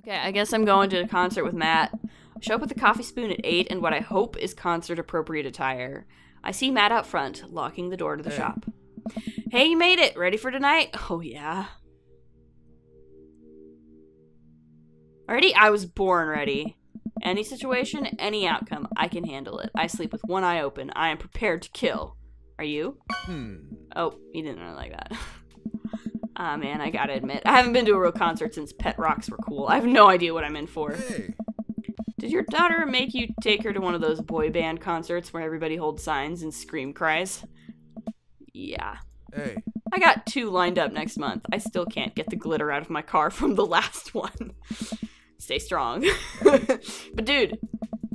Okay, I guess I'm going to a concert with Matt. Show up with a coffee spoon at 8 and what I hope is concert-appropriate attire. I see Matt out front, locking the door to the shop. Hey, you made it! Ready for tonight? Oh, yeah. Already, I was born ready. Any situation, any outcome, I can handle it. I sleep with one eye open. I am prepared to kill. Are you? Oh, you didn't really like that. Ah, man, I gotta admit, I haven't been to a real concert since Pet Rocks were cool. I have no idea what I'm in for. Hey. Did your daughter make you take her to one of those boy band concerts where everybody holds signs and scream cries? Yeah. Hey. I got 2 lined up next month. I still can't get the glitter out of my car from the last one. Stay strong. But dude,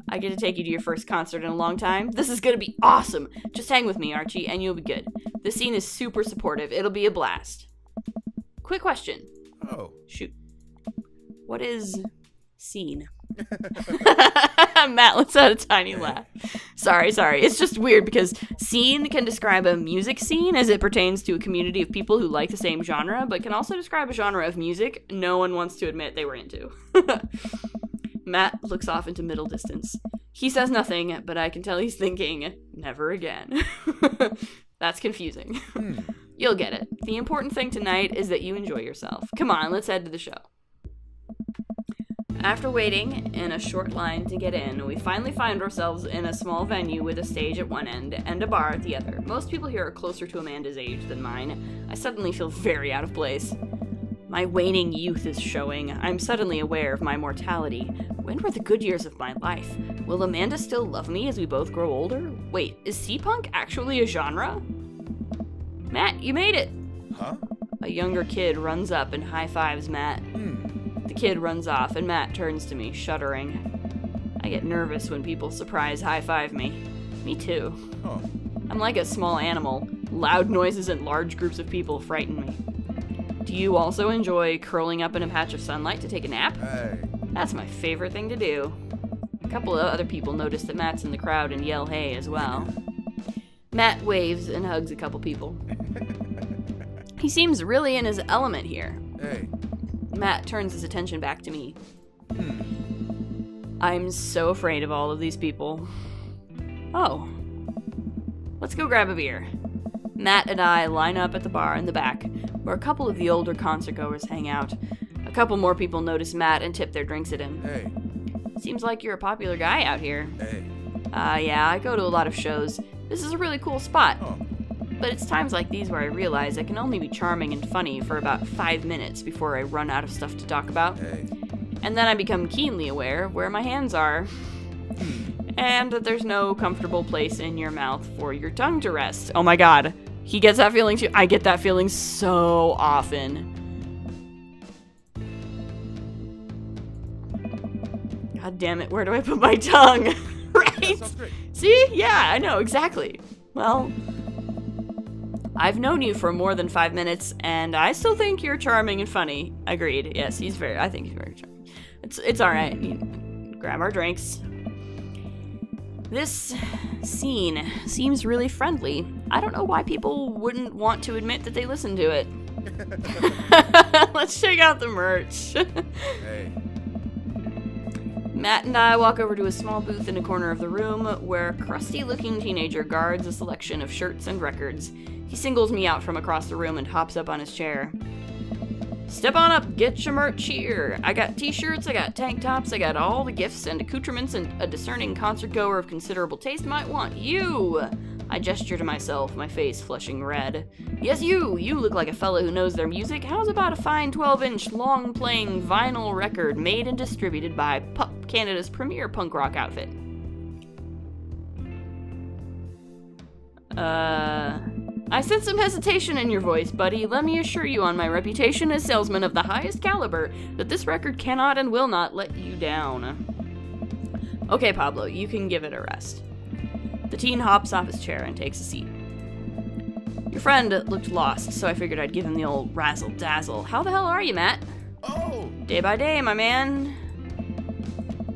I get to take you to your first concert in a long time. This is gonna be awesome. Just hang with me, Archie, and you'll be good. The scene is super supportive. It'll be a blast. Quick question. Oh. Shoot. What is scene? Matt lets out a tiny laugh. Sorry. It's just weird because scene can describe a music scene as it pertains to a community of people who like the same genre, but can also describe a genre of music no one wants to admit they were into. Matt looks off into middle distance. He says nothing, but I can tell he's thinking, never again. That's confusing. You'll get it. The important thing tonight is that you enjoy yourself. Come on, let's head to the show. After waiting in a short line to get in, we finally find ourselves in a small venue with a stage at one end and a bar at the other. Most people here are closer to Amanda's age than mine. I suddenly feel very out of place. My waning youth is showing. I'm suddenly aware of my mortality. When were the good years of my life? Will Amanda still love me as we both grow older? Wait, is sea-punk actually a genre? Matt, you made it! Huh? A younger kid runs up and high-fives Matt. The kid runs off, and Matt turns to me, shuddering. I get nervous when people surprise high-five me. Me too. Oh. I'm like a small animal. Loud noises and large groups of people frighten me. Do you also enjoy curling up in a patch of sunlight to take a nap? Hey. That's my favorite thing to do. A couple of other people notice that Matt's in the crowd and yell hey as well. Matt waves and hugs a couple people. He seems really in his element here. Hey. Matt turns his attention back to me. I'm so afraid of all of these people. Oh. Let's go grab a beer. Matt and I line up at the bar in the back, where a couple of the older concertgoers hang out. A couple more people notice Matt and tip their drinks at him. Hey. Seems like you're a popular guy out here. Hey. Yeah, I go to a lot of shows. This is a really cool spot. Oh. But it's times like these where I realize I can only be charming and funny for about 5 minutes before I run out of stuff to talk about. Hey. And then I become keenly aware of where my hands are. And that there's no comfortable place in your mouth for your tongue to rest. Oh my god. He gets that feeling too. I get that feeling so often. God damn it, where do I put my tongue? Right? Sounds great. See? Yeah, I know, exactly. Well, I've known you for more than 5 minutes, and I still think you're charming and funny. Agreed. Yes, I think he's very charming. It's alright. Grab our drinks. This scene seems really friendly. I don't know why people wouldn't want to admit that they listen to it. Let's check out the merch. Hey. Matt and I walk over to a small booth in a corner of the room where a crusty-looking teenager guards a selection of shirts and records. He singles me out from across the room and hops up on his chair. Step on up, get your merch here. I got t-shirts, I got tank tops, I got all the gifts and accoutrements and a discerning concert goer of considerable taste might want. You! I gesture to myself, my face flushing red. Yes, you! You look like a fella who knows their music. How's about a fine 12-inch, long-playing vinyl record made and distributed by Pup, Canada's premier punk rock outfit? I sense some hesitation in your voice, buddy. Let me assure you on my reputation as salesman of the highest caliber that this record cannot and will not let you down. Okay, Pablo, you can give it a rest. The teen hops off his chair and takes a seat. Your friend looked lost, so I figured I'd give him the old razzle-dazzle. How the hell are you, Matt? Oh! Day by day, my man.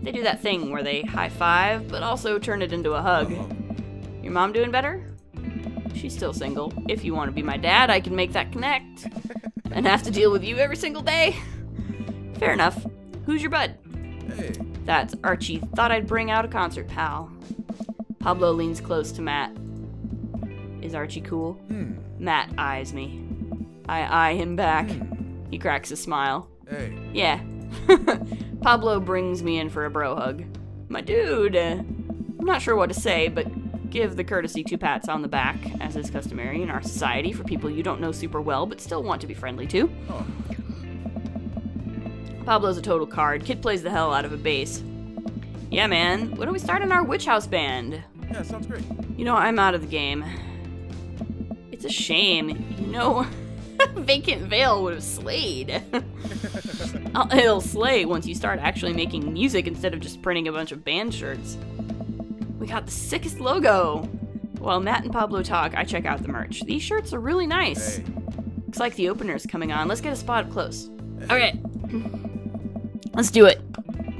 They do that thing where they high-five, but also turn it into a hug. Your mom doing better? She's still single. If you want to be my dad, I can make that connect. And have to deal with you every single day? Fair enough. Who's your bud? Hey. That's Archie. Thought I'd bring out a concert pal. Pablo leans close to Matt. Is Archie cool? Matt eyes me. I eye him back. He cracks a smile. Hey. Yeah. Pablo brings me in for a bro hug. My dude. I'm not sure what to say, but give the courtesy 2 pats on the back, as is customary in our society for people you don't know super well but still want to be friendly to. Oh. Pablo's a total card. Kid plays the hell out of a bass. Yeah, man. When do we start in our witch house band? Yeah, sounds great. You know, I'm out of the game. It's a shame. You know, Vacant Veil would have slayed. It'll slay once you start actually making music instead of just printing a bunch of band shirts. We got the sickest logo. While Matt and Pablo talk, I check out the merch. These shirts are really nice. Hey. Looks like the opener's coming on. Let's get a spot up close. Okay. Let's do it.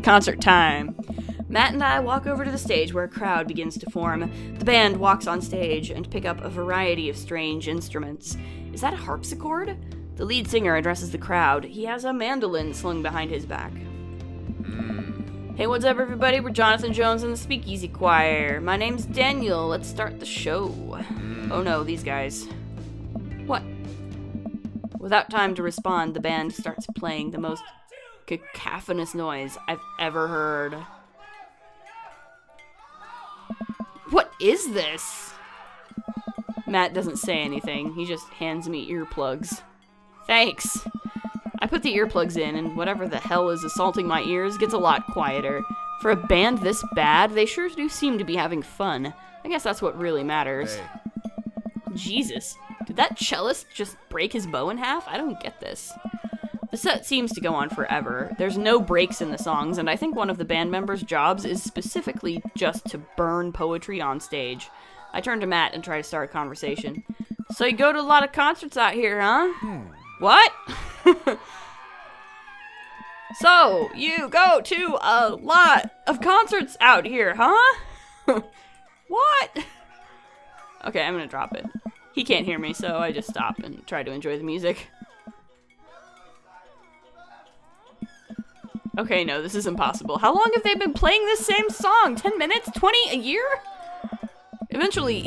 Concert time. Matt and I walk over to the stage where a crowd begins to form. The band walks on stage and pick up a variety of strange instruments. Is that a harpsichord? The lead singer addresses the crowd. He has a mandolin slung behind his back. Hey, what's up, everybody? We're Jonathan Jones and the Speakeasy Choir. My name's Daniel. Let's start the show. Oh no, these guys. What? Without time to respond, the band starts playing the most cacophonous noise I've ever heard. What is this? Matt doesn't say anything. He just hands me earplugs. Thanks. I put the earplugs in, and whatever the hell is assaulting my ears gets a lot quieter. For a band this bad, they sure do seem to be having fun. I guess that's what really matters. Hey. Jesus. Did that cellist just break his bow in half? I don't get this. The set seems to go on forever. There's no breaks in the songs, and I think one of the band members' jobs is specifically just to burn poetry on stage. I turn to Matt and try to start a conversation. So you go to a lot of concerts out here, huh? What? So, you go to a lot of concerts out here, huh? What? Okay, I'm gonna drop it. He can't hear me, so I just stop and try to enjoy the music. Okay, no, this is impossible. How long have they been playing this same song? 10 minutes? 20 a year? Eventually,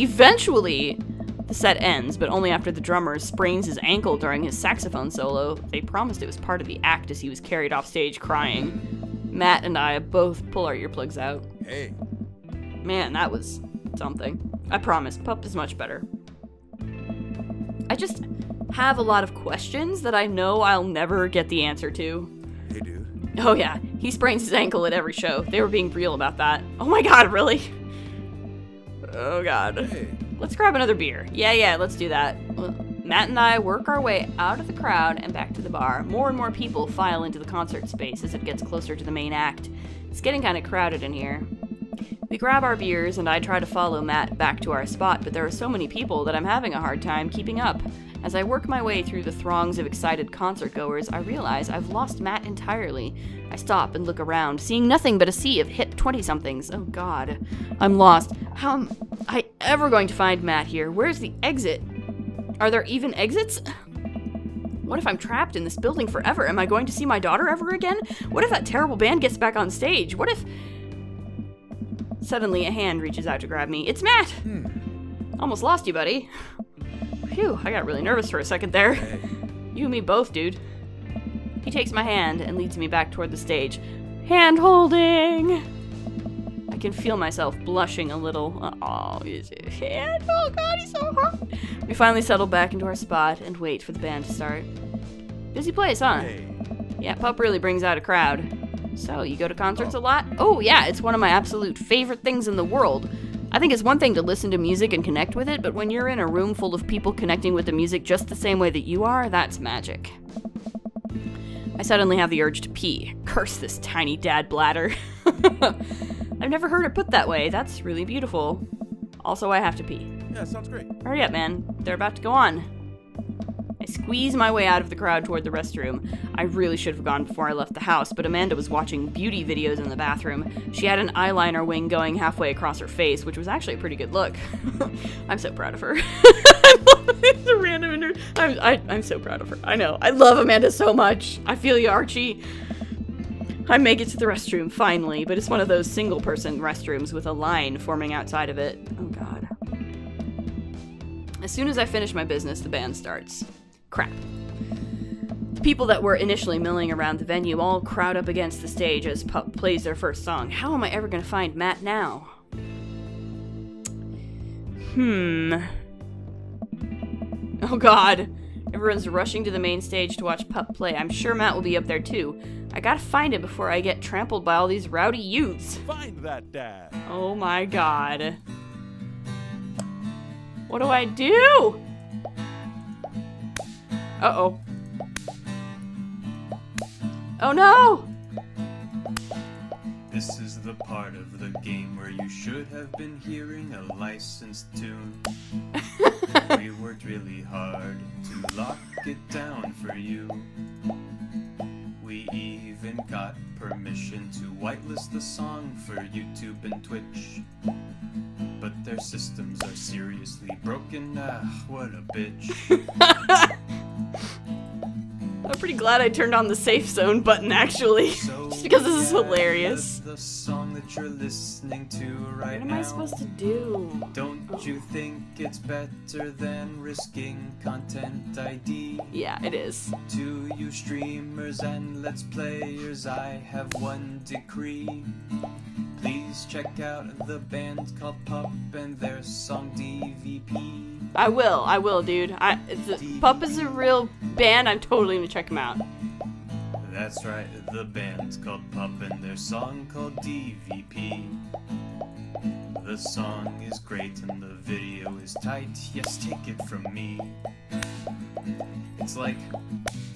the set ends, but only after the drummer sprains his ankle during his saxophone solo. They promised it was part of the act as he was carried off stage crying. Matt and I both pull our earplugs out. Hey. Man, that was something. I promise, Pup is much better. I just have a lot of questions that I know I'll never get the answer to. Hey, dude. Oh yeah, he sprains his ankle at every show. They were being real about that. Oh my god, really? Oh god. Hey. Let's grab another beer. Yeah, let's do that. Well, Matt and I work our way out of the crowd and back to the bar. More and more people file into the concert space as it gets closer to the main act. It's getting kind of crowded in here. We grab our beers and I try to follow Matt back to our spot, but there are so many people that I'm having a hard time keeping up. As I work my way through the throngs of excited concert goers, I realize I've lost Matt entirely. I stop and look around, seeing nothing but a sea of hip 20-somethings. Oh god, I'm lost. How am I ever going to find Matt here? Where's the exit? Are there even exits? What if I'm trapped in this building forever? Am I going to see my daughter ever again? What if that terrible band gets back on stage? What if... Suddenly, a hand reaches out to grab me. It's Matt! Almost lost you, buddy. Phew, I got really nervous for a second there. Hey. You and me both, dude. He takes my hand and leads me back toward the stage. Hand holding! I can feel myself blushing a little. Oh, his hand. Oh god, he's so hot. We finally settle back into our spot and wait for the band to start. Busy place, huh? Hey. Yeah, Pup really brings out a crowd. So, you go to concerts a lot? Oh yeah, it's one of my absolute favorite things in the world. I think it's one thing to listen to music and connect with it, but when you're in a room full of people connecting with the music just the same way that you are, that's magic. I suddenly have the urge to pee. Curse this tiny dad bladder. I've never heard it put that way. That's really beautiful. Also, I have to pee. Yeah, sounds great. Hurry up, man. They're about to go on. I squeeze my way out of the crowd toward the restroom. I really should have gone before I left the house, but Amanda was watching beauty videos in the bathroom. She had an eyeliner wing going halfway across her face, which was actually a pretty good look. I'm so proud of her. It's a random I'm so proud of her. I know. I love Amanda so much. I feel you, Archie. I make it to the restroom, finally, but it's one of those single-person restrooms with a line forming outside of it. Oh, God. As soon as I finish my business, the band starts. Crap. The people that were initially milling around the venue all crowd up against the stage as Pup plays their first song. How am I ever going to find Matt now? Oh, God. Everyone's rushing to the main stage to watch Pup play. I'm sure Matt will be up there, too. I gotta find it before I get trampled by all these rowdy youths. Find that dad. Oh my God. What do I do? Uh-oh. Oh no! This is the part of the game where you should have been hearing a licensed tune. We worked really hard to lock it down for you. We even got permission to whitelist the song for YouTube and Twitch. But their systems are seriously broken. What a bitch. I'm pretty glad I turned on the safe zone button, actually. Just because this is hilarious. The song that you're listening to right now. What am I supposed to do? Don't you think it's better than risking content ID? Yeah, it is. To you streamers and let's players, I have one decree. Please check out the band called Pup and their song DVP. I will, dude. Pup is a real band. I'm totally gonna check them out. That's right, the band's called Pup and their song called DVP. The song is great and the video is tight. Yes, take it from me. It's like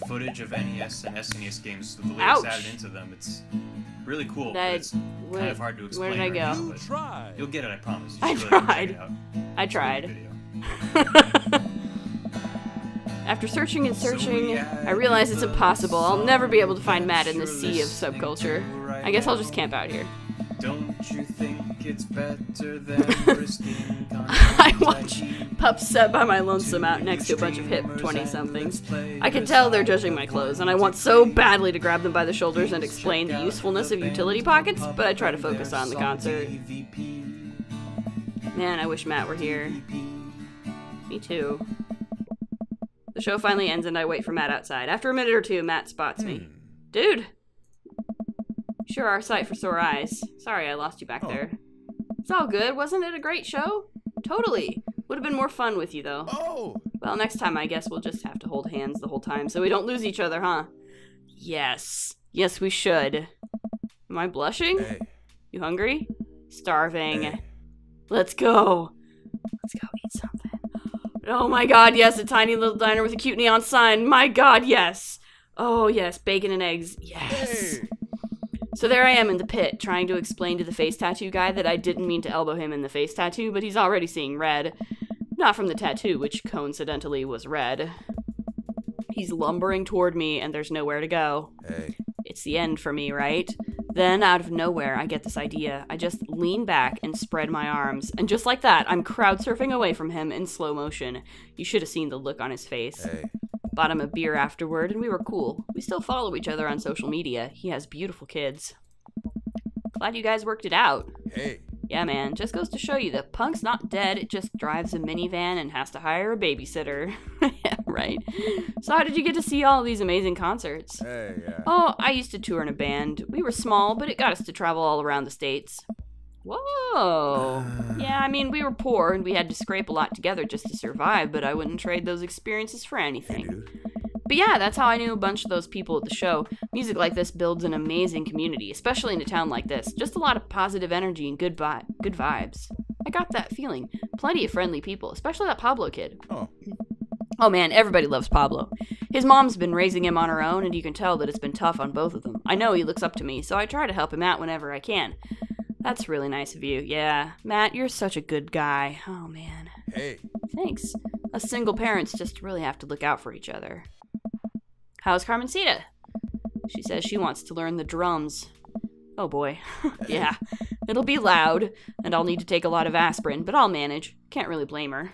footage of NES and SNES games with the lyrics added into them. It's really cool, but it's kind of hard to explain. Where did I go? You tried. You'll get it, I promise. I tried. I tried. After searching and searching, I realize it's impossible. I'll never be able to find Matt in this sea of subculture. I guess I'll just camp out here. Don't you think it's better than risking I watch Pup set by my lonesome out next to a bunch of hip 20-somethings. I can tell they're judging my clothes, and I want so badly to grab them by the shoulders and explain the usefulness of utility pockets, but I try to focus on the concert. Man, I wish Matt were here. Me too. The show finally ends and I wait for Matt outside. After a minute or two, Matt spots me. Dude! You sure are a sight for sore eyes. Sorry I lost you back there. It's all good. Wasn't it a great show? Totally. Would have been more fun with you, though. Oh! Well, next time I guess we'll just have to hold hands the whole time so we don't lose each other, huh? Yes. Yes, we should. Am I blushing? Hey. You hungry? Starving. Hey. Let's go. Let's go eat something. Oh my God, yes, a tiny little diner with a cute neon sign. My God, yes. Oh, yes, bacon and eggs. Yes. Hey. So there I am in the pit, trying to explain to the face tattoo guy that I didn't mean to elbow him in the face tattoo, but he's already seeing red. Not from the tattoo, which coincidentally was red. He's lumbering toward me, and there's nowhere to go. Hey. It's the end for me, right? Then, out of nowhere, I get this idea. I just lean back and spread my arms, and just like that, I'm crowd surfing away from him in slow motion. You should have seen the look on his face. Hey. Bought him a beer afterward, and we were cool. We still follow each other on social media. He has beautiful kids. Glad you guys worked it out. Hey. Yeah, man, just goes to show you that Punk's not dead, it just drives a minivan and has to hire a babysitter. Yeah, right. So how did you get to see all these amazing concerts? Hey, yeah. Oh, I used to tour in a band. We were small, but it got us to travel all around the States. Whoa. Yeah, I mean, we were poor and we had to scrape a lot together just to survive, but I wouldn't trade those experiences for anything. Hey, dude. But yeah, that's how I knew a bunch of those people at the show. Music like this builds an amazing community, especially in a town like this. Just a lot of positive energy and good vibes. I got that feeling. Plenty of friendly people, especially that Pablo kid. Oh man, everybody loves Pablo. His mom's been raising him on her own, and you can tell that it's been tough on both of them. I know he looks up to me, so I try to help him out whenever I can. That's really nice of you. Yeah, Matt, you're such a good guy. Oh man. Hey. Thanks. Us single parents just really have to look out for each other. How's Carmencita? She says she wants to learn the drums. Oh boy. Yeah. It'll be loud, and I'll need to take a lot of aspirin, but I'll manage. Can't really blame her.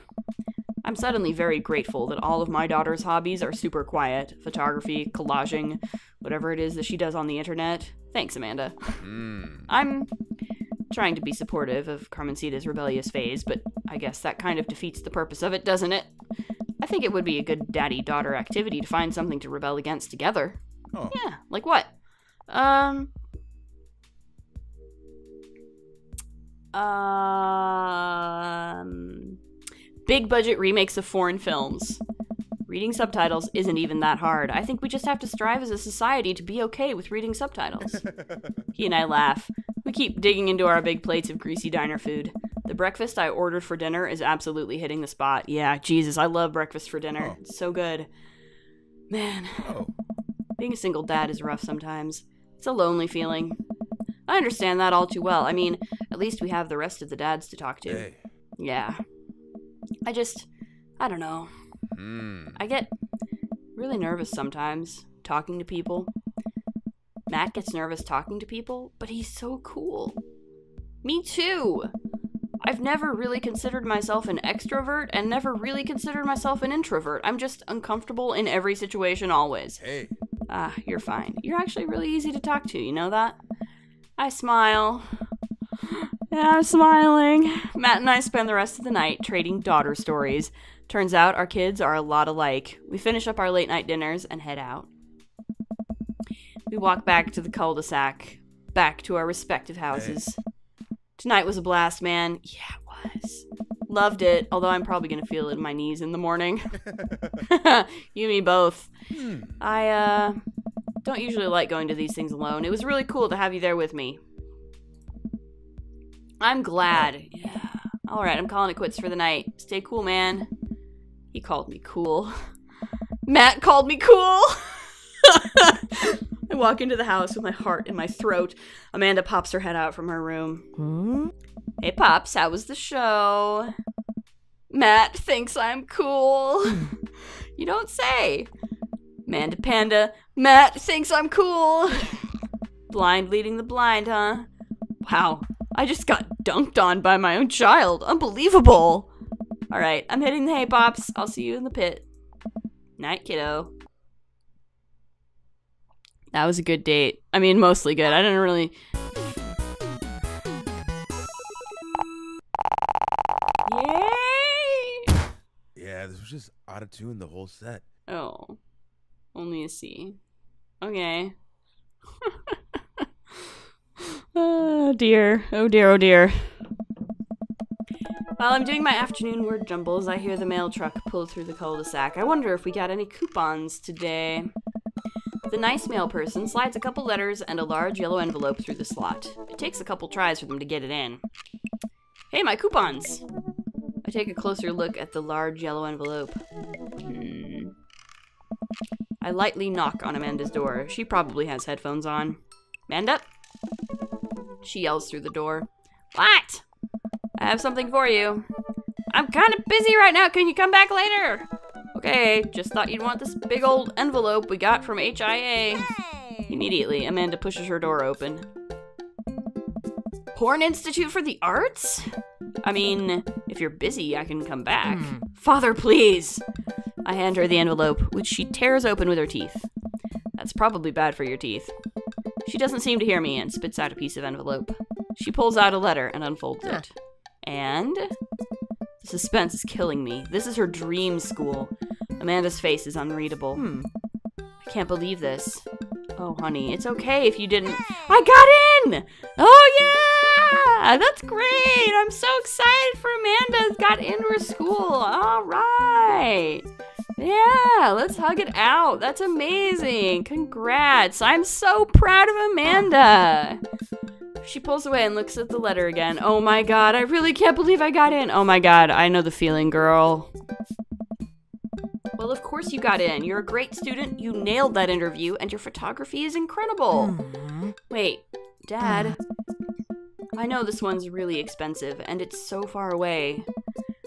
I'm suddenly very grateful that all of my daughter's hobbies are super quiet. Photography, collaging, whatever it is that she does on the internet. Thanks, Amanda. I'm trying to be supportive of Carmencita's rebellious phase, but I guess that kind of defeats the purpose of it, doesn't it? I think it would be a good daddy-daughter activity to find something to rebel against together. Oh. Yeah, like what? Big budget remakes of foreign films. Reading subtitles isn't even that hard. I think we just have to strive as a society to be okay with reading subtitles. He and I laugh. We keep digging into our big plates of greasy diner food. The breakfast I ordered for dinner is absolutely hitting the spot. Yeah, Jesus, I love breakfast for dinner. Oh. It's so good. Man, Oh. being a single dad is rough sometimes. It's a lonely feeling. I understand that all too well. I mean, at least we have the rest of the dads to talk to. Hey. Yeah. I don't know. I get really nervous sometimes talking to people. Matt gets nervous talking to people, but he's so cool. Me too. I've never really considered myself an extrovert and never really considered myself an introvert. I'm just uncomfortable in every situation always. Hey. You're fine. You're actually really easy to talk to, you know that? I smile. Yeah, I'm smiling. Matt and I spend the rest of the night trading daughter stories. Turns out our kids are a lot alike. We finish up our late night dinners and head out. We walk back to the cul-de-sac, back to our respective houses. Tonight was a blast, man. Yeah, it was. Loved it, although I'm probably going to feel it in my knees in the morning. You and me both. I don't usually like going to these things alone. It was really cool to have you there with me. I'm glad. Yeah. Alright, I'm calling it quits for the night. Stay cool, man. He called me cool. Matt called me cool! I walk into the house with my heart in my throat. Amanda pops her head out from her room. Hey, Pops, how was the show? Matt thinks I'm cool. You don't say. Amanda Panda, Matt thinks I'm cool. Blind leading the blind, huh? Wow, I just got dunked on by my own child. Unbelievable. Alright, I'm hitting the hay, Pops. I'll see you in the pit. Night, kiddo. That was a good date. I mean, mostly good. I didn't really... Yay! Yeah, this was just out of tune the whole set. Oh. Only a C. Okay. Oh dear. Oh dear, oh dear. While I'm doing my afternoon word jumbles, I hear the mail truck pull through the cul-de-sac. I wonder if we got any coupons today. The nice mail person slides a couple letters and a large yellow envelope through the slot. It takes a couple tries for them to get it in. Hey, my coupons! I take a closer look at the large yellow envelope. I lightly knock on Amanda's door. She probably has headphones on. Amanda? She yells through the door. What? I have something for you. I'm kind of busy right now. Can you come back later? Okay, just thought you'd want this big old envelope we got from HIA. Hey. Immediately, Amanda pushes her door open. Horn Institute for the Arts? I mean, if you're busy, I can come back. Father, please. I hand her the envelope, which she tears open with her teeth. That's probably bad for your teeth. She doesn't seem to hear me and spits out a piece of envelope. She pulls out a letter and unfolds it. And? The suspense is killing me. This is her dream school. Amanda's face is unreadable. I can't believe this. Oh, honey, it's okay if you didn't... I got in! Oh, yeah! That's great! I'm so excited for Amanda got into her school. All right. Yeah, let's hug it out. That's amazing. Congrats. I'm so proud of Amanda. She pulls away and looks at the letter again. Oh my god, I really can't believe I got in. Oh my god, I know the feeling, girl. Well, of course you got in. You're a great student, you nailed that interview, and your photography is incredible. Wait, Dad. I know this one's really expensive, and it's so far away.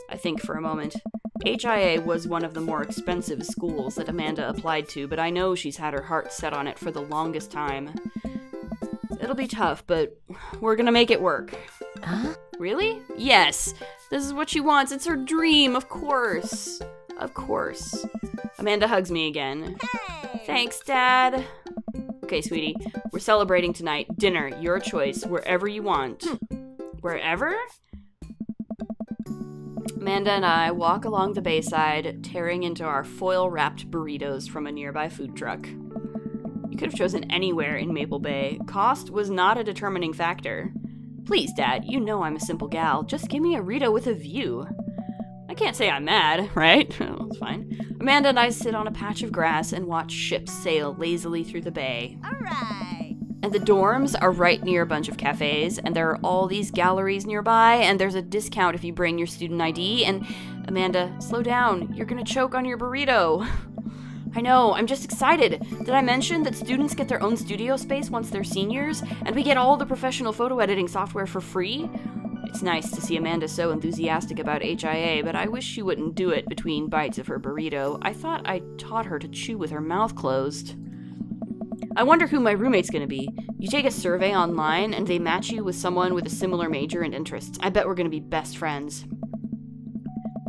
I think for a moment. HIA was one of the more expensive schools that Amanda applied to, but I know she's had her heart set on it for the longest time. It'll be tough, but we're gonna make it work. Huh? Really? Yes. This is what she wants. It's her dream, of course. Of course. Amanda hugs me again. Hey! Thanks, Dad. Okay, sweetie. We're celebrating tonight. Dinner, your choice, wherever you want. Wherever? Amanda and I walk along the bayside, tearing into our foil-wrapped burritos from a nearby food truck. You could have chosen anywhere in Maple Bay. Cost was not a determining factor. Please, Dad, you know I'm a simple gal. Just give me a Rito with a view. I can't say I'm mad, right? It's fine. Amanda and I sit on a patch of grass and watch ships sail lazily through the bay. All right. And the dorms are right near a bunch of cafes, and there are all these galleries nearby, and there's a discount if you bring your student ID, and Amanda, slow down. You're gonna choke on your burrito. I know, I'm just excited. Did I mention that students get their own studio space once they're seniors, and we get all the professional photo editing software for free? It's nice to see Amanda so enthusiastic about HIA, but I wish she wouldn't do it between bites of her burrito. I thought I taught her to chew with her mouth closed. I wonder who my roommate's gonna be. You take a survey online, and they match you with someone with a similar major and interests. I bet we're gonna be best friends.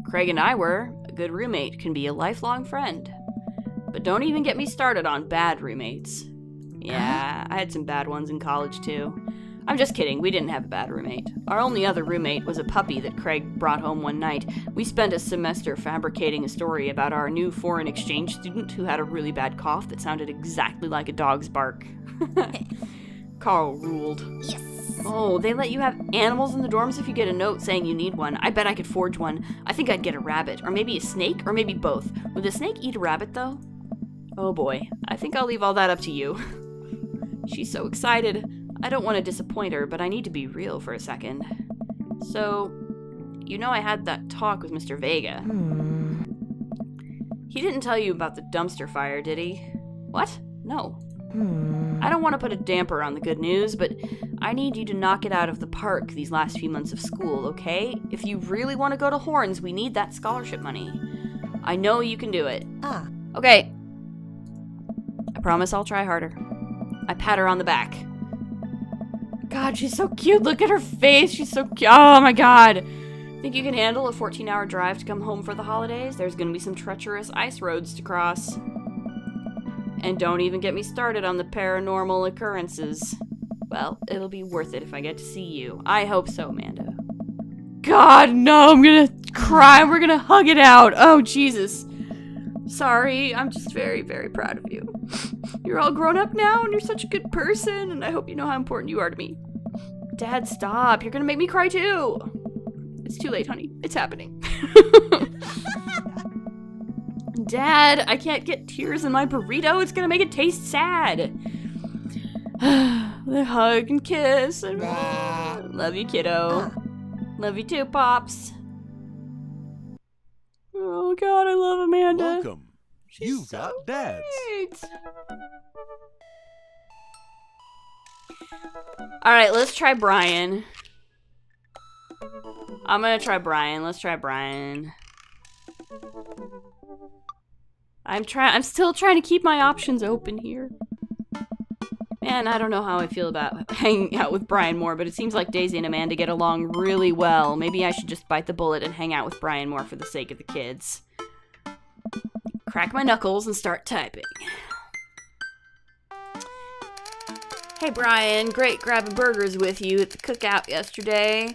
Craig and I were. A good roommate can be a lifelong friend. But don't even get me started on bad roommates. Yeah, I had some bad ones in college, too. I'm just kidding, we didn't have a bad roommate. Our only other roommate was a puppy that Craig brought home one night. We spent a semester fabricating a story about our new foreign exchange student who had a really bad cough that sounded exactly like a dog's bark. Carl ruled. Yes. Oh, they let you have animals in the dorms if you get a note saying you need one. I bet I could forge one. I think I'd get a rabbit, or maybe a snake, or maybe both. Would the snake eat a rabbit, though? Oh boy, I think I'll leave all that up to you. She's so excited. I don't want to disappoint her, but I need to be real for a second. So, you know I had that talk with Mr. Vega. He didn't tell you about the dumpster fire, did he? What? No. I don't want to put a damper on the good news, but I need you to knock it out of the park these last few months of school, okay? If you really want to go to Horns, we need that scholarship money. I know you can do it. Okay. I promise I'll try harder. I pat her on the back. God, she's so cute. Look at her face. She's so cute. Oh my god. Think you can handle a 14-hour drive to come home for the holidays? There's gonna be some treacherous ice roads to cross. And don't even get me started on the paranormal occurrences. Well, it'll be worth it if I get to see you. I hope so, Amanda. God, no, I'm gonna cry. We're gonna hug it out. Oh, Jesus. Sorry, I'm just very, very proud of you. You're all grown up now, and you're such a good person, and I hope you know how important you are to me. Dad, stop. You're gonna make me cry, too. It's too late, honey. It's happening. Dad, I can't get tears in my burrito. It's gonna make it taste sad. The hug and kiss. And love you, kiddo. Love you too, Pops. Oh, God, I love Amanda. Welcome. She's You've so got dads. great. Alright, let's try Brian. I'm gonna try Brian. Let's try Brian. I'm still trying to keep my options open here. Man, I don't know how I feel about hanging out with Brian more, but it seems like Daisy and Amanda get along really well. Maybe I should just bite the bullet and hang out with Brian more for the sake of the kids. Crack my knuckles and start typing. Hey Brian, great grabbing burgers with you at the cookout yesterday.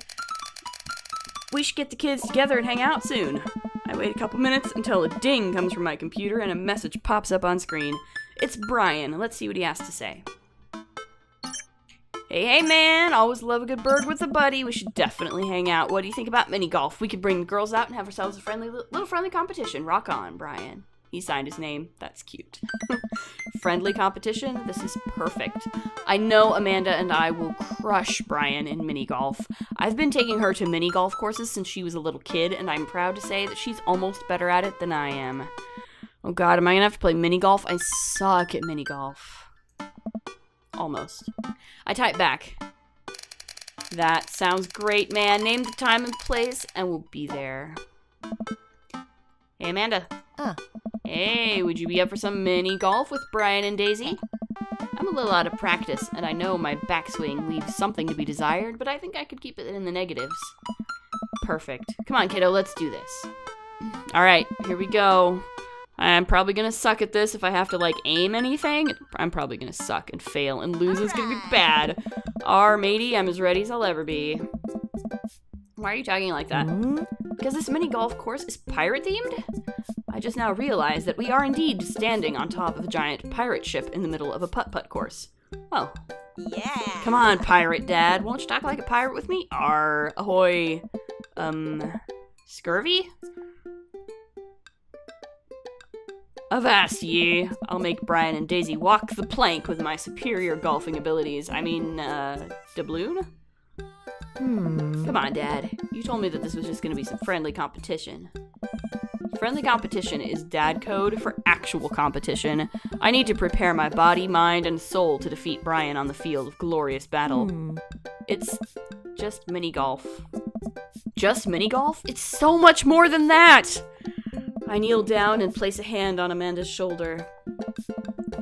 We should get the kids together and hang out soon. I wait a couple minutes until a ding comes from my computer and a message pops up on screen. It's Brian. Let's see what he has to say. Hey man, always love a good bird with a buddy. We should definitely hang out. What do you think about mini golf? We could bring the girls out and have ourselves a little friendly competition. Rock on, Brian. He signed his name. That's cute. Friendly competition? This is perfect. I know Amanda and I will crush Brian in mini golf. I've been taking her to mini golf courses since she was a little kid, and I'm proud to say that she's almost better at it than I am. Oh god, am I gonna have to play mini golf? I suck at mini golf. Almost. I type back. That sounds great, man. Name the time and place, and we'll be there. Hey, Amanda. Hey, would you be up for some mini golf with Brian and Daisy? I'm a little out of practice, and I know my backswing leaves something to be desired, but I think I could keep it in the negatives. Perfect. Come on, kiddo, let's do this. Alright, here we go. I'm probably gonna suck at this if I have to, like, aim anything. I'm probably gonna suck and fail, and lose is gonna be bad. Matey, I'm as ready as I'll ever be. Why are you talking like that? Because this mini golf course is pirate-themed? I just now realized that we are indeed standing on top of a giant pirate ship in the middle of a putt-putt course. Oh. Yeah. Come on, pirate dad. Won't you talk like a pirate with me? Arr, ahoy. Scurvy? Avast ye. I'll make Brian and Daisy walk the plank with my superior golfing abilities. I mean, doubloon? Come on, Dad. You told me that this was just gonna be some friendly competition. Friendly competition is dad code for actual competition. I need to prepare my body, mind, and soul to defeat Brian on the field of glorious battle. It's just mini golf. Just mini golf? It's so much more than that! I kneel down and place a hand on Amanda's shoulder.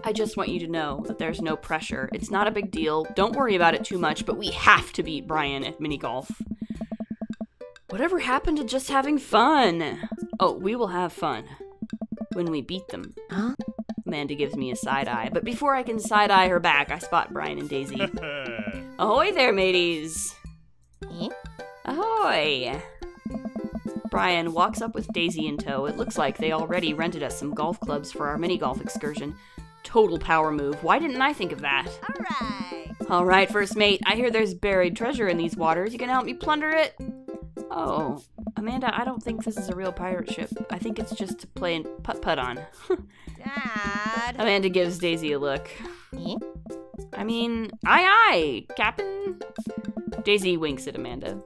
I just want you to know that there's no pressure. It's not a big deal. Don't worry about it too much, but we have to beat Brian at mini golf. Whatever happened to just having fun? Oh, we will have fun when we beat them. Huh? Amanda gives me a side eye, but before I can side eye her back, I spot Brian and Daisy. Ahoy there, mateys! Eh? Ahoy! Brian walks up with Daisy in tow. It looks like they already rented us some golf clubs for our mini golf excursion. Total power move. Why didn't I think of that? All right, first mate. I hear there's buried treasure in these waters. You gonna help me plunder it? Oh, Amanda, I don't think this is a real pirate ship. I think it's just to play and putt-putt on. Dad. Amanda gives Daisy a look. Eh? I mean, aye, Captain. Daisy winks at Amanda.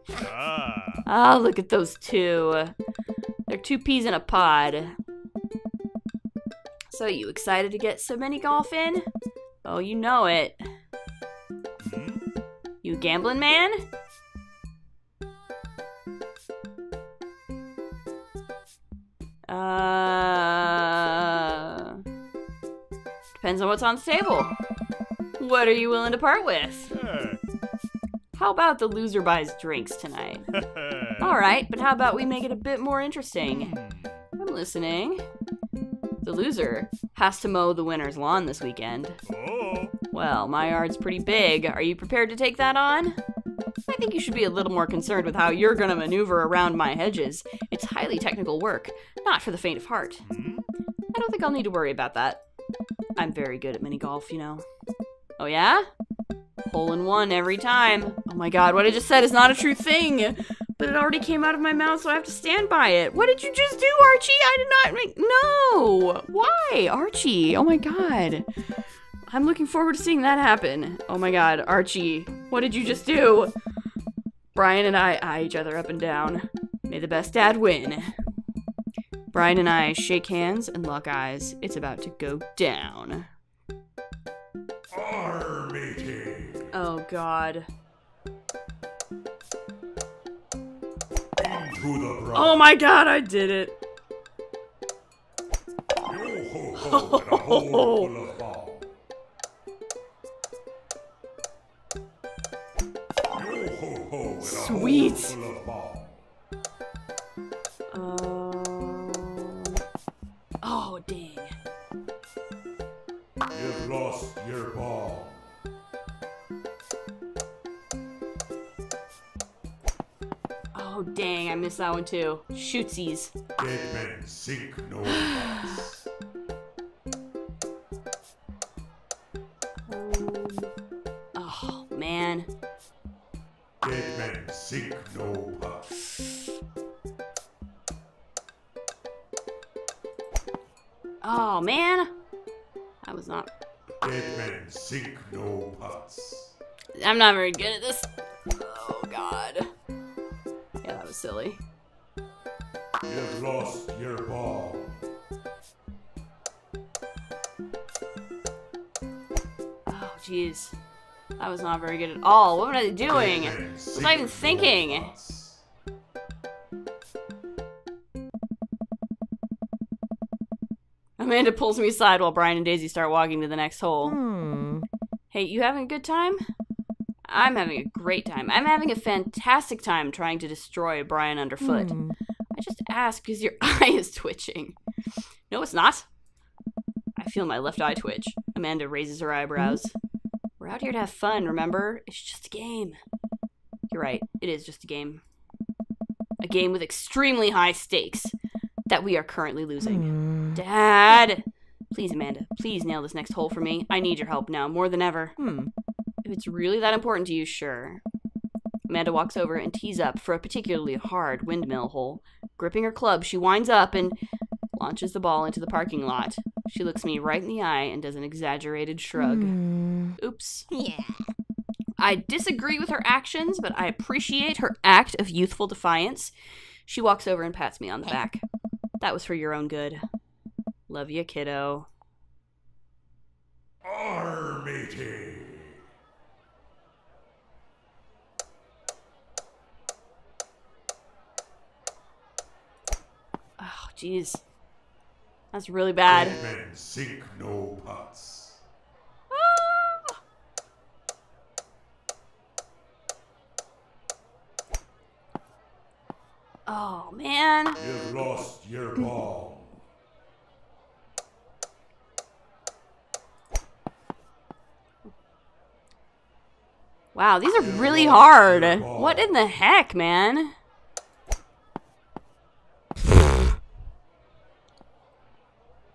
Ah, look at those two. They're two peas in a pod. So, you excited to get some mini golf in? Oh, you know it. You gambling man? Depends on what's on the table. What are you willing to part with? How about the loser buys drinks tonight? Alright, but how about we make it a bit more interesting? I'm listening. The loser has to mow the winner's lawn this weekend. Well, my yard's pretty big. Are you prepared to take that on? I think you should be a little more concerned with how you're gonna maneuver around my hedges. It's highly technical work, not for the faint of heart. I don't think I'll need to worry about that. I'm very good at mini golf, you know. Oh yeah? Hole in one every time. Oh my god, what I just said is not a true thing. But it already came out of my mouth, so I have to stand by it. What did you just do, Archie? I did not make... No! Why? Archie, oh my god. I'm looking forward to seeing that happen. Oh my god, Archie, what did you just do? Brian and I eye each other up and down. May the best dad win. Brian and I shake hands and lock eyes. It's about to go down. Oh god. Oh my god, I did it. Sweet. Oh, dang. You've lost your ball. Oh, dang, I missed that one too. Shootsies. Dead men sink no less. Oh, man. Dead men sink no putts. Oh, man. I was not... Dead men sink no putts. I'm not very good at this. Oh, God. Yeah, that was silly. You've lost your ball. Oh, jeez. I was not very good at all. What was I doing? What was I even thinking? Amanda pulls me aside while Brian and Daisy start walking to the next hole. Hey, you having a good time? I'm having a great time. I'm having a fantastic time trying to destroy Brian underfoot. I just asked because your eye is twitching. No, it's not. I feel my left eye twitch. Amanda raises her eyebrows. We're out here to have fun, remember? It's just a game. You're right, it is just a game. A game with extremely high stakes that we are currently losing. Dad! Please, Amanda, please nail this next hole for me. I need your help now, more than ever. If it's really that important to you, sure. Amanda walks over and tees up for a particularly hard windmill hole. Gripping her club, she winds up and launches the ball into the parking lot. She looks me right in the eye and does an exaggerated shrug. Oops. Yeah. I disagree with her actions, but I appreciate her act of youthful defiance. She walks over and pats me on the back. That was for your own good. Love you, kiddo. Honor meeting. Oh, jeez. That's really bad. Dead men sink no putts. Ah! Oh, man. You've lost your ball. Wow, these are really hard. What in the heck, man?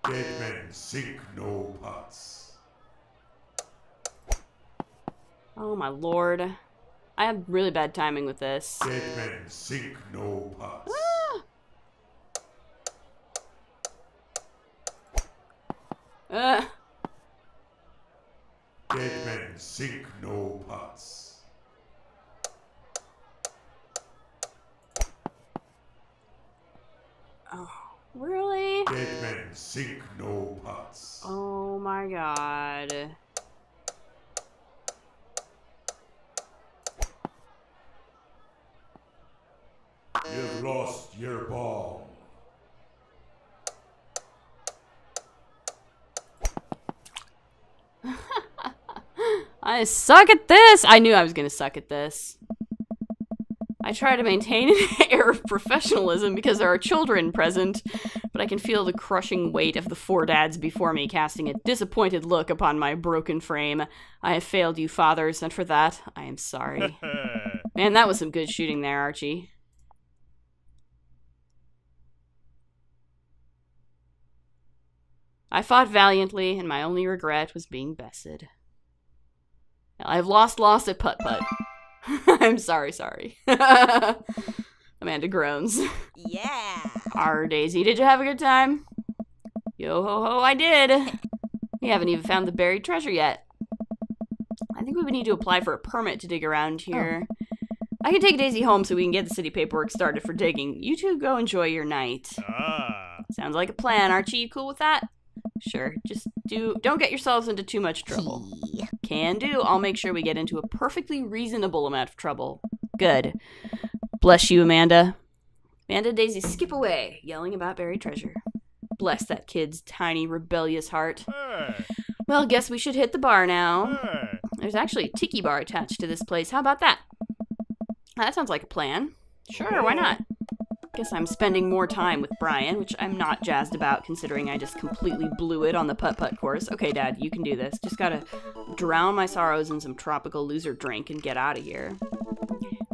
Dead men sink no putts. Oh, my lord. I have really bad timing with this. Dead men sink no putts. Ah! Dead men sink no putts. Oh, really? Dead men sink no putts. Oh my god. You've lost your ball. I suck at this! I knew I was gonna suck at this. I try to maintain an air of professionalism because there are children present, but I can feel the crushing weight of the four dads before me casting a disappointed look upon my broken frame. I have failed you, fathers, and for that, I am sorry. Man, that was some good shooting there, Archie. I fought valiantly, and my only regret was being bested. I've lost at putt-putt. I'm sorry. Amanda groans. Yeah. Our Daisy, did you have a good time? Yo ho ho, I did. We haven't even found the buried treasure yet. I think we would need to apply for a permit to dig around here. I can take Daisy home so we can get the city paperwork started for digging. You two go enjoy your night. Sounds like a plan. Archie, you cool with that? Sure, just don't get yourselves into too much trouble. Can do. I'll make sure we get into a perfectly reasonable amount of trouble. Good. Bless you, Amanda. Amanda and Daisy skip away, yelling about buried treasure. Bless that kid's tiny, rebellious heart. Well, guess we should hit the bar now. There's actually a tiki bar attached to this place. How about that? That sounds like a plan. Sure, why not? Guess I'm spending more time with Brian, which I'm not jazzed about considering I just completely blew it on the putt-putt course. Okay, Dad, you can do this. Just gotta drown my sorrows in some tropical loser drink and get out of here.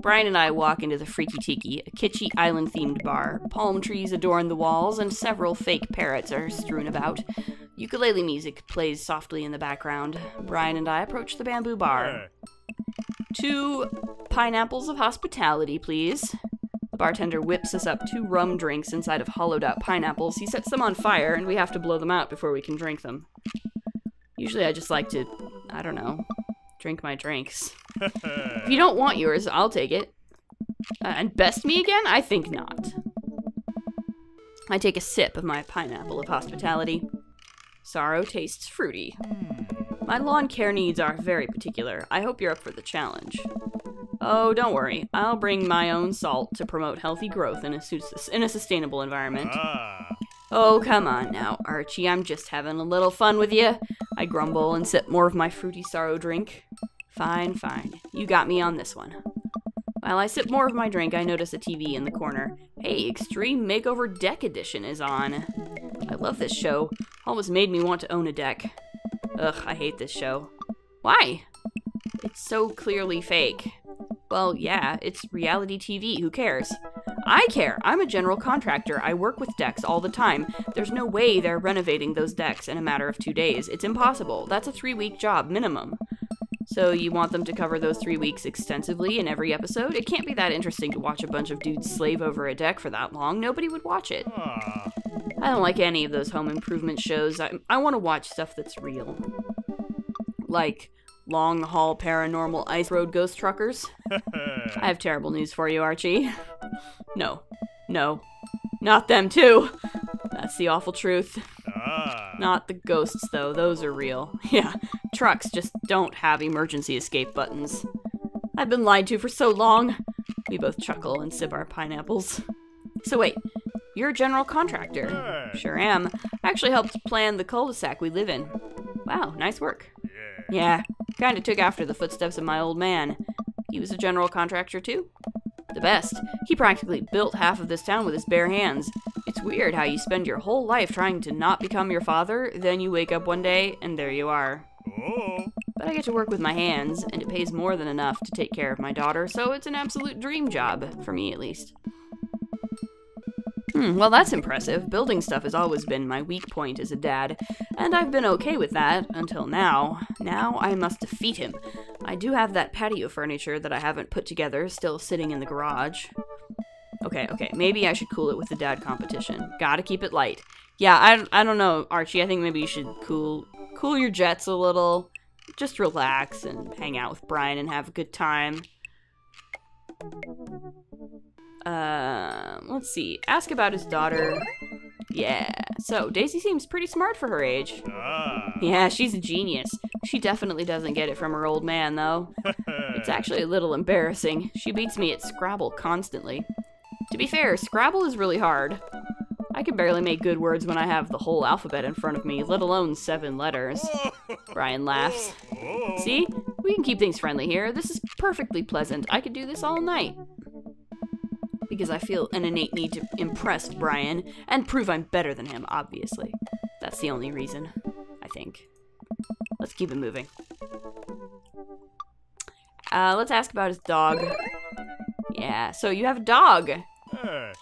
Brian and I walk into the Freaky Tiki, a kitschy island-themed bar. Palm trees adorn the walls, and several fake parrots are strewn about. Ukulele music plays softly in the background. Brian and I approach the bamboo bar. 2 pineapples of hospitality, please. The bartender whips us up 2 rum drinks inside of hollowed-out pineapples. He sets them on fire, and we have to blow them out before we can drink them. Usually I just like to, I don't know, drink my drinks. If you don't want yours, I'll take it. And best me again? I think not. I take a sip of my pineapple of hospitality. Sorrow tastes fruity. My lawn care needs are very particular. I hope you're up for the challenge. Oh, don't worry. I'll bring my own salt to promote healthy growth in a sustainable environment. Oh, come on now, Archie. I'm just having a little fun with you. I grumble and sip more of my fruity sorrow drink. Fine, fine. You got me on this one. While I sip more of my drink, I notice a TV in the corner. Hey, Extreme Makeover Deck Edition is on. I love this show. Almost made me want to own a deck. Ugh, I hate this show. Why? It's so clearly fake. Well, yeah, it's reality TV. Who cares? I care. I'm a general contractor. I work with decks all the time. There's no way they're renovating those decks in a matter of 2 days. It's impossible. That's a 3-week job, minimum. So you want them to cover those 3 weeks extensively in every episode? It can't be that interesting to watch a bunch of dudes slave over a deck for that long. Nobody would watch it. I don't like any of those home improvement shows. I want to watch stuff that's real. Like long haul paranormal ice road ghost truckers. I have terrible news for you, Archie. No. Not them too. That's the awful truth. Not the ghosts, though. Those are real. Yeah, trucks just don't have emergency escape buttons. I've been lied to for so long. We both chuckle and sip our pineapples. So wait, you're a general contractor. Sure am. I actually helped plan the cul-de-sac we live in. Wow, nice work. Yeah, kinda took after the footsteps of my old man. He was a general contractor too. The best. He practically built half of this town with his bare hands. It's weird how you spend your whole life trying to not become your father, then you wake up one day, and there you are. But I get to work with my hands, and it pays more than enough to take care of my daughter, so it's an absolute dream job, for me at least. Well, that's impressive. Building stuff has always been my weak point as a dad, and I've been okay with that until now. Now I must defeat him. I do have that patio furniture that I haven't put together still sitting in the garage. Okay, maybe I should cool it with the dad competition. Gotta keep it light. Yeah, I don't know, Archie, I think maybe you should cool your jets a little. Just relax and hang out with Brian and have a good time. Let's see. Ask about his daughter. Yeah, so Daisy seems pretty smart for her age. Yeah, she's a genius. She definitely doesn't get it from her old man, though. It's actually a little embarrassing. She beats me at Scrabble constantly. To be fair, Scrabble is really hard. I can barely make good words when I have the whole alphabet in front of me, let alone 7 letters. Brian laughs. See? We can keep things friendly here. This is perfectly pleasant. I could do this all night. Because I feel an innate need to impress Brian and prove I'm better than him, obviously. That's the only reason, I think. Let's keep it moving. Let's ask about his dog. Yeah, so you have a dog.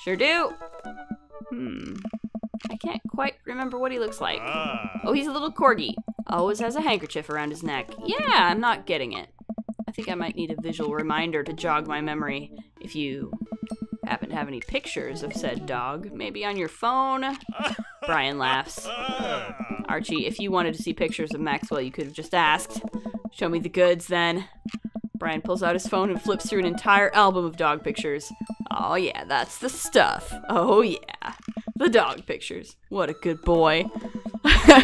Sure do. I can't quite remember what he looks like. Oh, he's a little corgi. Always has a handkerchief around his neck. Yeah, I'm not getting it. I think I might need a visual reminder to jog my memory. If you happen to have any pictures of said dog, maybe on your phone? Brian laughs. Archie, if you wanted to see pictures of Maxwell, you could have just asked. Show me the goods, then. Brian pulls out his phone and flips through an entire album of dog pictures. Oh yeah, that's the stuff. Oh yeah. The dog pictures. What a good boy.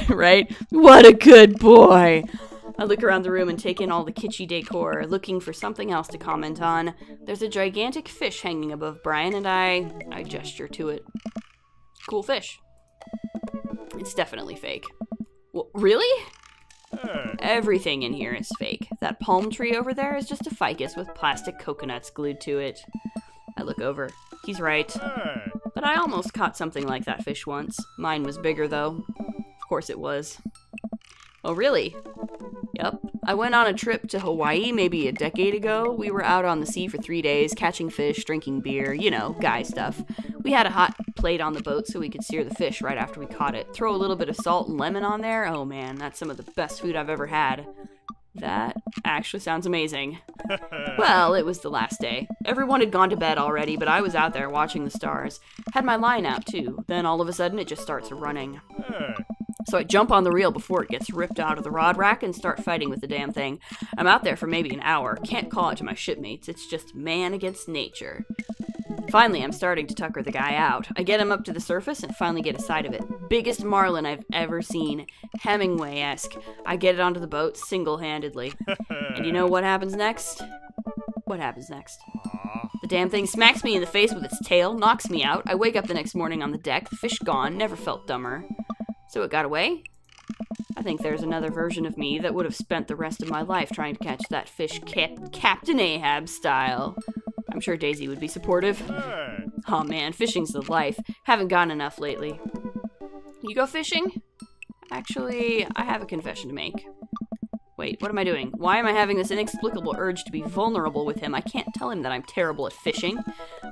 Right? What a good boy. I look around the room and take in all the kitschy decor, looking for something else to comment on. There's a gigantic fish hanging above Brian, and I gesture to it. Cool fish. It's definitely fake. Well, really? Everything in here is fake. That palm tree over there is just a ficus with plastic coconuts glued to it. I look over. He's right. But I almost caught something like that fish once. Mine was bigger, though. Of course it was. Oh, really? Yep. I went on a trip to Hawaii maybe a decade ago. We were out on the sea for 3 days, catching fish, drinking beer, you know, guy stuff. We had a hot plate on the boat so we could sear the fish right after we caught it. Throw a little bit of salt and lemon on there. Oh man, that's some of the best food I've ever had. That actually sounds amazing. Well, it was the last day. Everyone had gone to bed already, but I was out there watching the stars. Had my line out too. Then all of a sudden it just starts running. So I jump on the reel before it gets ripped out of the rod rack and start fighting with the damn thing. I'm out there for maybe an hour. Can't call it to my shipmates. It's just man against nature. Finally, I'm starting to tucker the guy out. I get him up to the surface and finally get a sight of it. Biggest marlin I've ever seen. Hemingway-esque. I get it onto the boat single-handedly. And you know what happens next? What happens next? The damn thing smacks me in the face with its tail, knocks me out. I wake up the next morning on the deck, the fish gone, never felt dumber. So it got away? I think there's another version of me that would have spent the rest of my life trying to catch that fish Captain Ahab style. I'm sure Daisy would be supportive. Oh man, fishing's the life. Haven't gotten enough lately. You go fishing? Actually, I have a confession to make. Wait, what am I doing? Why am I having this inexplicable urge to be vulnerable with him? I can't tell him that I'm terrible at fishing.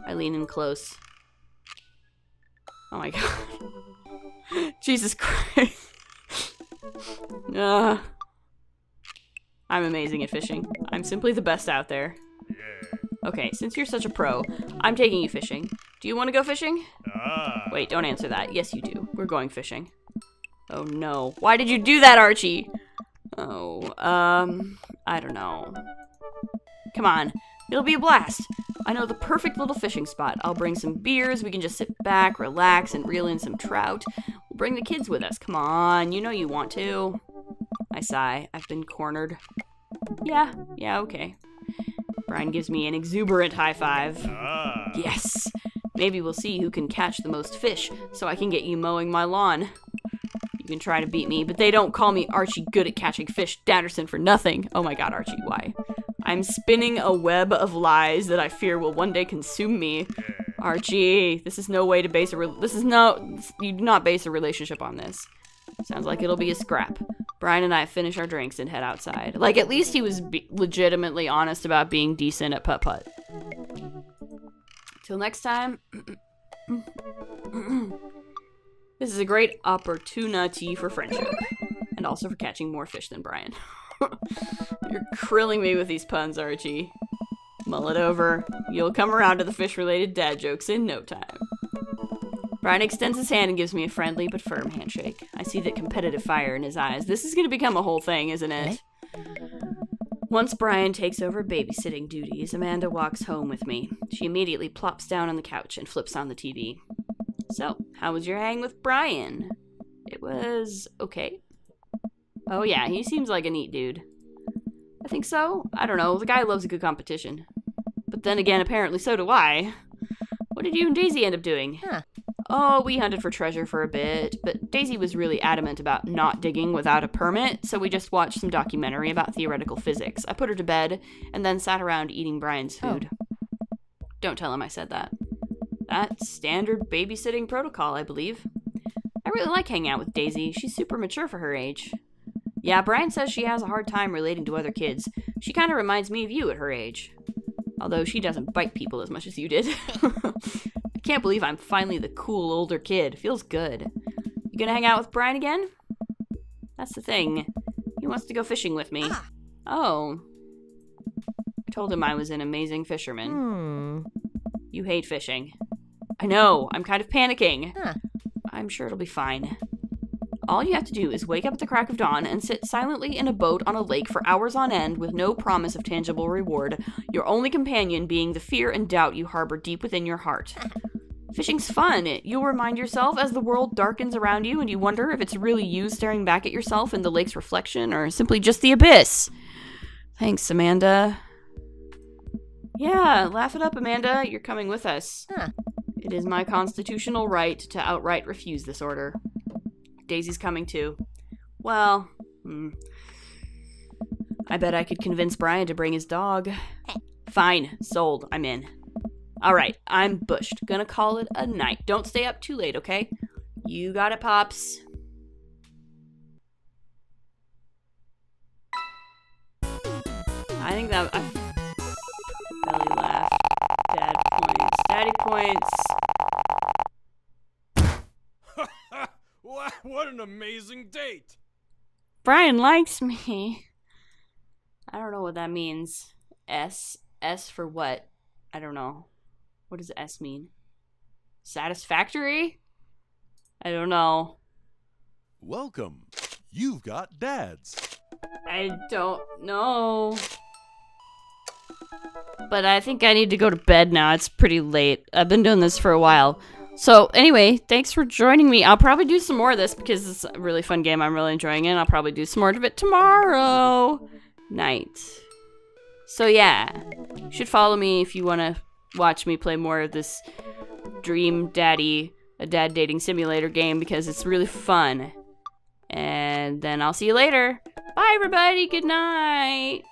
I lean in close. Oh my god. Jesus Christ. I'm amazing at fishing. I'm simply the best out there. Okay, since you're such a pro, I'm taking you fishing. Do you want to go fishing? Wait, don't answer that. Yes, you do. We're going fishing. Oh no. Why did you do that, Archie? Oh, I don't know. Come on. It'll be a blast. I know the perfect little fishing spot. I'll bring some beers. We can just sit back, relax, and reel in some trout. We'll bring the kids with us. Come on. You know you want to. I sigh. I've been cornered. Yeah, okay. Brian gives me an exuberant high five. Yes. Maybe we'll see who can catch the most fish, so I can get you mowing my lawn. You can try to beat me, but they don't call me Archie good at catching fish Datterson for nothing. Oh my god, Archie, why? I'm spinning a web of lies that I fear will one day consume me. Archie, this is no way to base you do not base a relationship on this. Sounds like it'll be a scrap. Brian and I finish our drinks and head outside. Like, at least he was legitimately honest about being decent at putt-putt. Till next time. This is a great opportunity for friendship. And also for catching more fish than Brian. You're krilling me with these puns, Archie. Mull it over. You'll come around to the fish-related dad jokes in no time. Brian extends his hand and gives me a friendly but firm handshake. I see that competitive fire in his eyes. This is going to become a whole thing, isn't it? Once Brian takes over babysitting duties, Amanda walks home with me. She immediately plops down on the couch and flips on the TV. So, how was your hang with Brian? It was okay. Oh yeah, he seems like a neat dude. I think so. I don't know, the guy loves a good competition. But then again, apparently so do I. What did you and Daisy end up doing? Oh, we hunted for treasure for a bit, but Daisy was really adamant about not digging without a permit, so we just watched some documentary about theoretical physics. I put her to bed, and then sat around eating Brian's food. Don't tell him I said that. That's standard babysitting protocol, I believe. I really like hanging out with Daisy. She's super mature for her age. Yeah, Brian says she has a hard time relating to other kids. She kind of reminds me of you at her age. Although she doesn't bite people as much as you did. I can't believe I'm finally the cool older kid. Feels good. You gonna hang out with Brian again? That's the thing. He wants to go fishing with me. Oh. I told him I was an amazing fisherman. You hate fishing. I know. I'm kind of panicking. I'm sure it'll be fine. All you have to do is wake up at the crack of dawn and sit silently in a boat on a lake for hours on end with no promise of tangible reward, your only companion being the fear and doubt you harbor deep within your heart. Fishing's fun. You'll remind yourself as the world darkens around you and you wonder if it's really you staring back at yourself in the lake's reflection or simply just the abyss. Thanks, Amanda. Yeah, laugh it up, Amanda. You're coming with us. It is my constitutional right to outright refuse this order. Daisy's coming too. Well, I bet I could convince Brian to bring his dog. Fine, sold. I'm in. Alright, I'm bushed. Gonna call it a night. Don't stay up too late, okay? You got it, Pops. I think that belly laugh. Dad points. Daddy points. What an amazing date! Brian likes me. I don't know what that means. S for what? I don't know. What does S mean? Satisfactory? I don't know. Welcome. You've got dads. I don't know. But I think I need to go to bed now. It's pretty late. I've been doing this for a while. So anyway, thanks for joining me. I'll probably do some more of this because it's a really fun game. I'm really enjoying it. I'll probably do some more of it tomorrow night. So yeah, you should follow me if you want to watch me play more of this Dream Daddy, a dad dating simulator game because it's really fun. And And then I'll see you later. Bye, everybody. Good night.